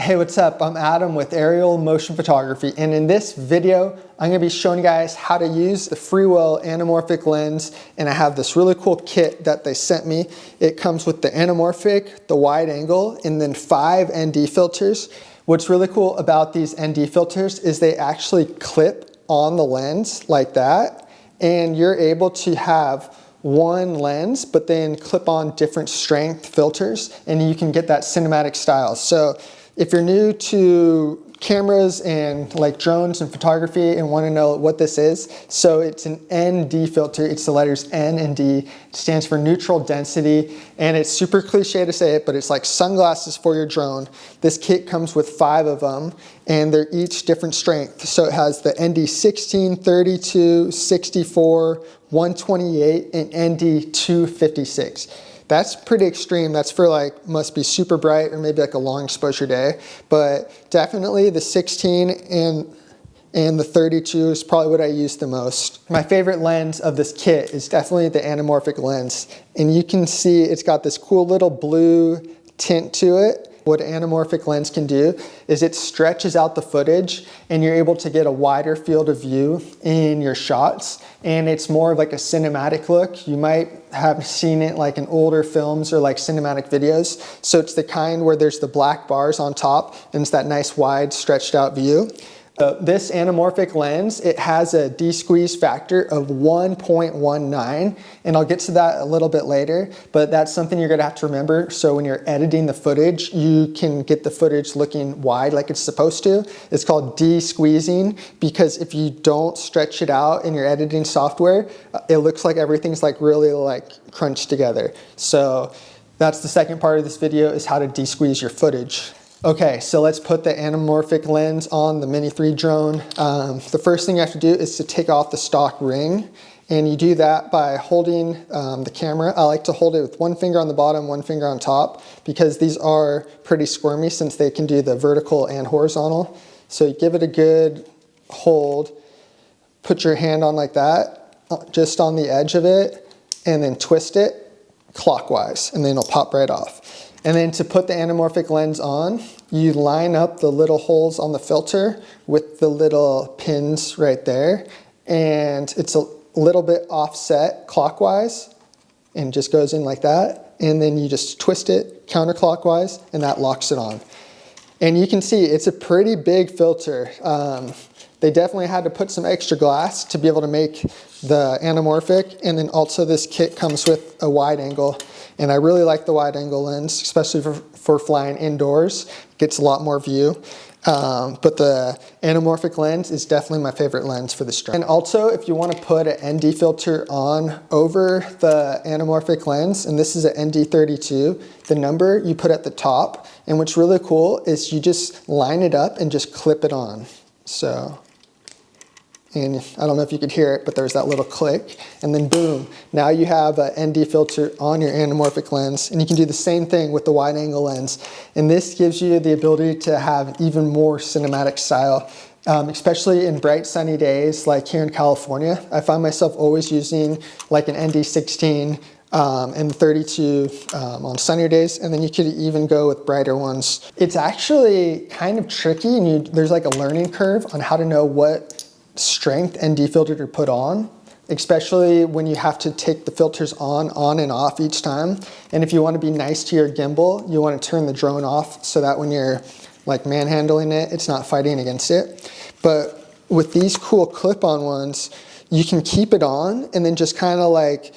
Hey, what's up? I'm Adam with Aerial Motion Photography, and in this video, I'm going to be showing you guys how to use the Freewell anamorphic lens, and I have this really cool kit that they sent me. It comes with the anamorphic, the wide angle, and then 5 ND filters. What's really cool about these ND filters is they actually clip on the lens like that, and you're able to have one lens, but then clip on different strength filters, and you can get that cinematic style. So if you're new to cameras and like drones and photography and want to know what this is, so it's an ND filter. It's the letters N and D. It stands for neutral density, and it's super cliche to say it, but it's like sunglasses for your drone. This kit comes with 5 of them, and they're each different strength. So it has the ND 16, 32, 64, 128, and ND 256. That's pretty extreme. That's for like, must be super bright or maybe like a long exposure day. But definitely the 16 and the 32 is probably what I use the most. My favorite lens of this kit is definitely the anamorphic lens. And you can see it's got this cool little blue tint to it. What an anamorphic lens can do is it stretches out the footage and you're able to get a wider field of view in your shots, and it's more of like a cinematic look. You might have seen it like in older films or like cinematic videos. So it's the kind where there's the black bars on top and it's that nice wide stretched out view. This anamorphic lens, it has a de-squeeze factor of 1.19, and I'll get to that a little bit later, but that's something you're gonna have to remember. So when you're editing the footage, you can get the footage looking wide like it's supposed to. It's called de-squeezing, because if you don't stretch it out in your editing software, it looks like everything's like really like crunched together. So that's the second part of this video, is how to de-squeeze your footage. Okay, so let's put the anamorphic lens on the Mini 3 drone. The first thing you have to do is to take off the stock ring, and you do that by holding the camera. I like to hold it with one finger on the bottom, one finger on top, because these are pretty squirmy since they can do the vertical and horizontal. So you give it a good hold, put your hand on like that, just on the edge of it, and then twist it clockwise, and then it'll pop right off. And then to put the anamorphic lens on, you line up the little holes on the filter with the little pins right there. And it's a little bit offset clockwise and just goes in like that. And then you just twist it counterclockwise and that locks it on. And you can see it's a pretty big filter. They definitely had to put some extra glass to be able to make the anamorphic. And then also this kit comes with a wide angle. And I really like the wide angle lens, especially for flying indoors. It gets a lot more view. But the anamorphic lens is definitely my favorite lens for this drone. And also, if you want to put an ND filter on over the anamorphic lens, and this is an ND32, the number you put at the top. And what's really cool is you just line it up and just clip it on. So, and I don't know if you could hear it, but there's that little click, and then boom, now you have an ND filter on your anamorphic lens, and you can do the same thing with the wide angle lens. And this gives you the ability to have even more cinematic style, especially in bright sunny days like here in California. I find myself always using like an ND 16 and 32 on sunnier days, and then you could even go with brighter ones. It's actually kind of tricky, and there's like a learning curve on how to know what strength ND filter to put on, especially when you have to take the filters on and off each time. And if you want to be nice to your gimbal, you want to turn the drone off so that when you're like manhandling it, it's not fighting against it. But with these cool clip-on ones, you can keep it on and then just kind of like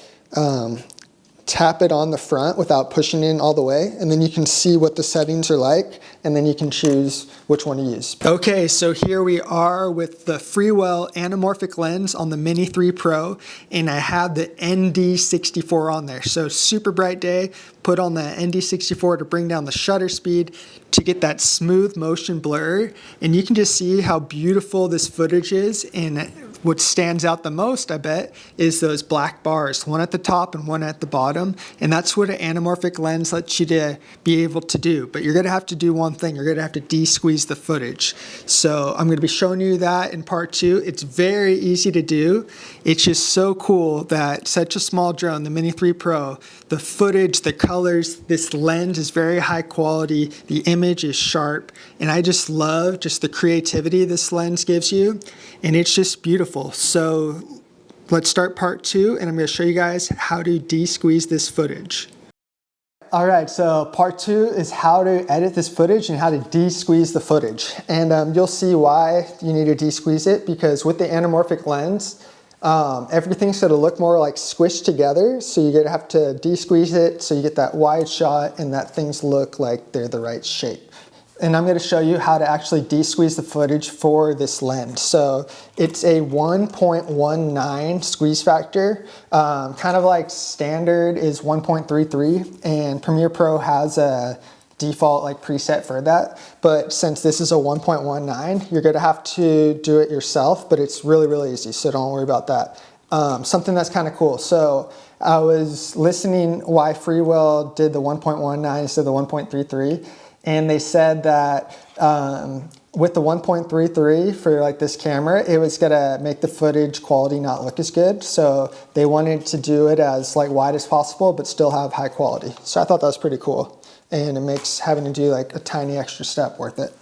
tap it on the front without pushing in all the way, and then you can see what the settings are like, and then you can choose which one to use. Okay, so here we are with the Freewell anamorphic lens on the Mini 3 Pro, and I have the ND64 on there. So super bright day, put on the ND64 to bring down the shutter speed to get that smooth motion blur, and you can just see how beautiful this footage is in what stands out the most, I bet, is those black bars, one at the top and one at the bottom. And that's what an anamorphic lens lets you to be able to do. But you're gonna have to do one thing, you're gonna have to de-squeeze the footage. So I'm gonna be showing you that in part 2. It's very easy to do. It's just so cool that such a small drone, the Mini 3 Pro, the footage, the colors, this lens is very high quality, the image is sharp, and I just love just the creativity this lens gives you, and it's just beautiful. So let's start part 2, and I'm going to show you guys how to de-squeeze this footage. All right, so part 2 is how to edit this footage and how to de-squeeze the footage. And you'll see why you need to de-squeeze it, because with the anamorphic lens, everything's going to look more like squished together, so you're going to have to de-squeeze it so you get that wide shot and that things look like they're the right shape. And I'm going to show you how to actually de-squeeze the footage for this lens. So it's a 1.19 squeeze factor, kind of like standard is 1.33, and Premiere Pro has a default like preset for that. But since this is a 1.19, you're going to have to do it yourself, but it's really, really easy, so don't worry about that. Something that's kind of cool. So I was listening why Freewell did the 1.19 instead of the 1.33. And they said that with the 1.33 for like this camera, it was gonna make the footage quality not look as good. So they wanted to do it as like wide as possible, but still have high quality. So I thought that was pretty cool. And it makes having to do like a tiny extra step worth it.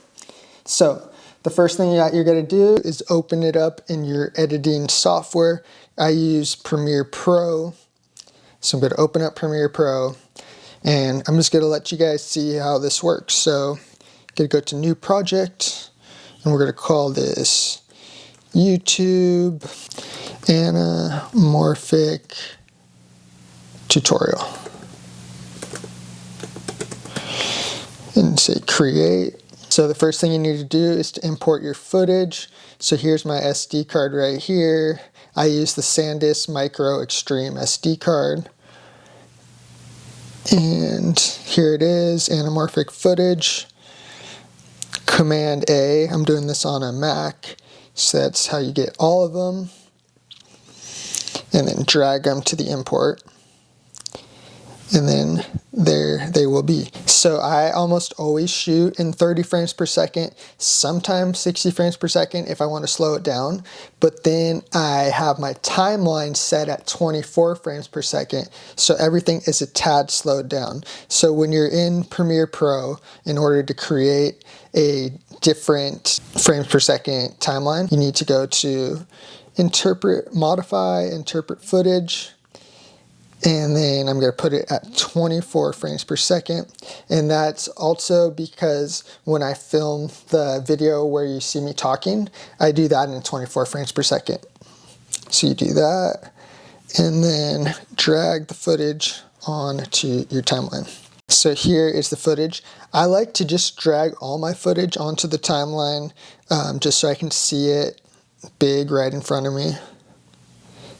So the first thing you're gonna do is open it up in your editing software. I use Premiere Pro. So I'm gonna open up Premiere Pro. And I'm just gonna let you guys see how this works. So I'm gonna go to new project, and we're gonna call this YouTube Anamorphic Tutorial. And say create. So the first thing you need to do is to import your footage. So here's my SD card right here. I use the SanDisk Micro Extreme SD card. And here it is, anamorphic footage. Command A, I'm doing this on a Mac, so that's how you get all of them. And then drag them to the import. And then there they will be. So I almost always shoot in 30 frames per second, sometimes 60 frames per second if I want to slow it down. But then I have my timeline set at 24 frames per second, so everything is a tad slowed down. So when you're in Premiere Pro, in order to create a different frames per second timeline, you need to go to Interpret, Modify, Interpret Footage. And then I'm going to put it at 24 frames per second. And that's also because when I film the video where you see me talking, I do that in 24 frames per second. So you do that, and then drag the footage onto your timeline. So here is the footage. I like to just drag all my footage onto the timeline just so I can see it big right in front of me.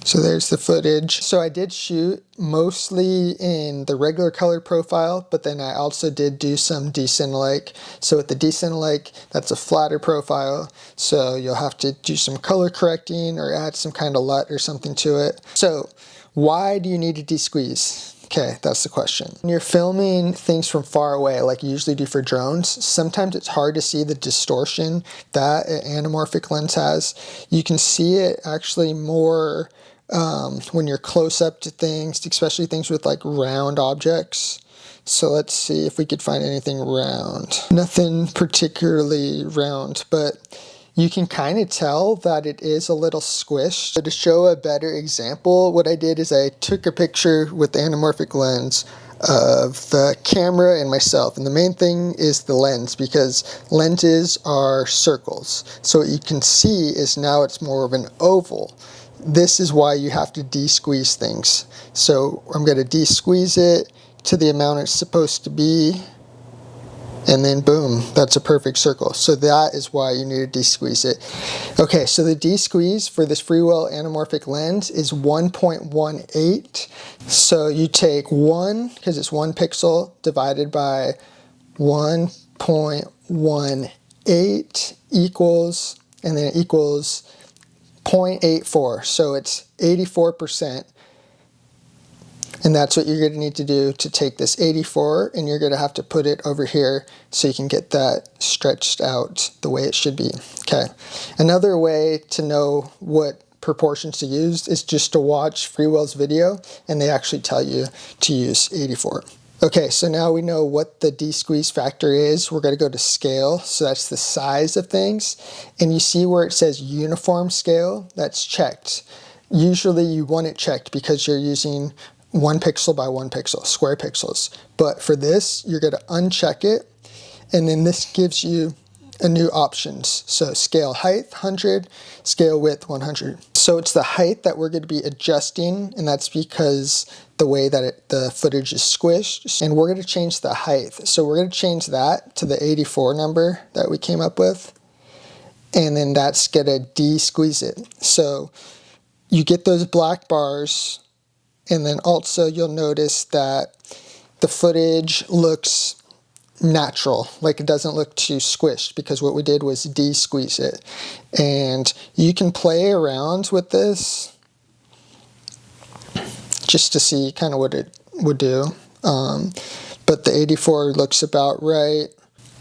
So there's the footage. So I did shoot mostly in the regular color profile, but then I also did do some decinelike. So with the decinelike, that's a flatter profile. So you'll have to do some color correcting or add some kind of LUT or something to it. So why do you need to de-squeeze? Okay, that's the question. When you're filming things from far away, like you usually do for drones, sometimes it's hard to see the distortion that an anamorphic lens has. You can see it actually more when you're close up to things, especially things with like round objects. So let's see if we could find anything round. Nothing particularly round, but you can kind of tell that it is a little squished. So to show a better example, what I did is I took a picture with the anamorphic lens of the camera and myself. And the main thing is the lens, because lenses are circles. So what you can see is now it's more of an oval. This is why you have to de-squeeze things. So I'm going to de-squeeze it to the amount it's supposed to be, and then boom, that's a perfect circle. So that is why you need to de-squeeze it. Okay, so the de-squeeze for this Freewell anamorphic lens is 1.18. So you take 1, because it's 1 pixel, divided by 1.18 equals, and then it equals 0.84, so it's 84%. And that's what you're going to need to do to take this 84, and you're going to have to put it over here so you can get that stretched out the way it should be. Okay. Another way to know what proportions to use is just to watch Freewell's video, and they actually tell you to use 84. Okay, so now we know what the D-squeeze factor is. We're going to go to scale, so that's the size of things. And you see where it says uniform scale, that's checked. Usually you want it checked because you're using 1 pixel by 1 pixel, square pixels. But for this, you're going to uncheck it, and then this gives you a new options. So scale height 100, scale width 100. So it's the height that we're going to be adjusting, and that's because the way that the footage is squished. And we're going to change the height. So we're going to change that to the 84 number that we came up with, and then that's going to de-squeeze it. So you get those black bars, and then also you'll notice that the footage looks natural, like it doesn't look too squished, because what we did was de-squeeze it. And you can play around with this just to see kind of what it would do. But the 84 looks about right.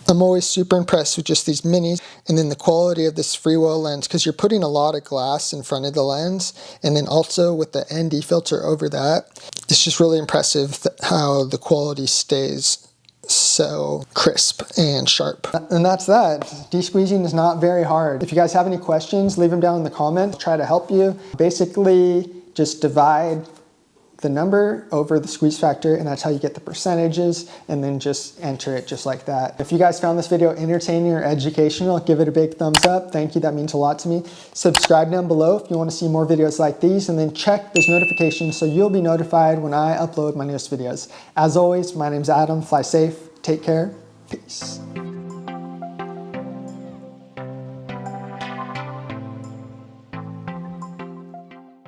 I'm always super impressed with just these minis, and then the quality of this Freewell lens, because you're putting a lot of glass in front of the lens, and then also with the ND filter over that. It's just really impressive how the quality stays so crisp and sharp. And that's that. De-squeezing is not very hard. If you guys have any questions, leave them down in the comments. I'll try to help you. Basically, just divide the number over the squeeze factor, and that's how you get the percentages, and then just enter it just like that. If you guys found this video entertaining or educational, give it a big thumbs up. Thank you, that means a lot to me. Subscribe down below if you want to see more videos like these, and then check those notifications so you'll be notified when I upload my newest videos. As always, my name's Adam. Fly safe, take care, peace.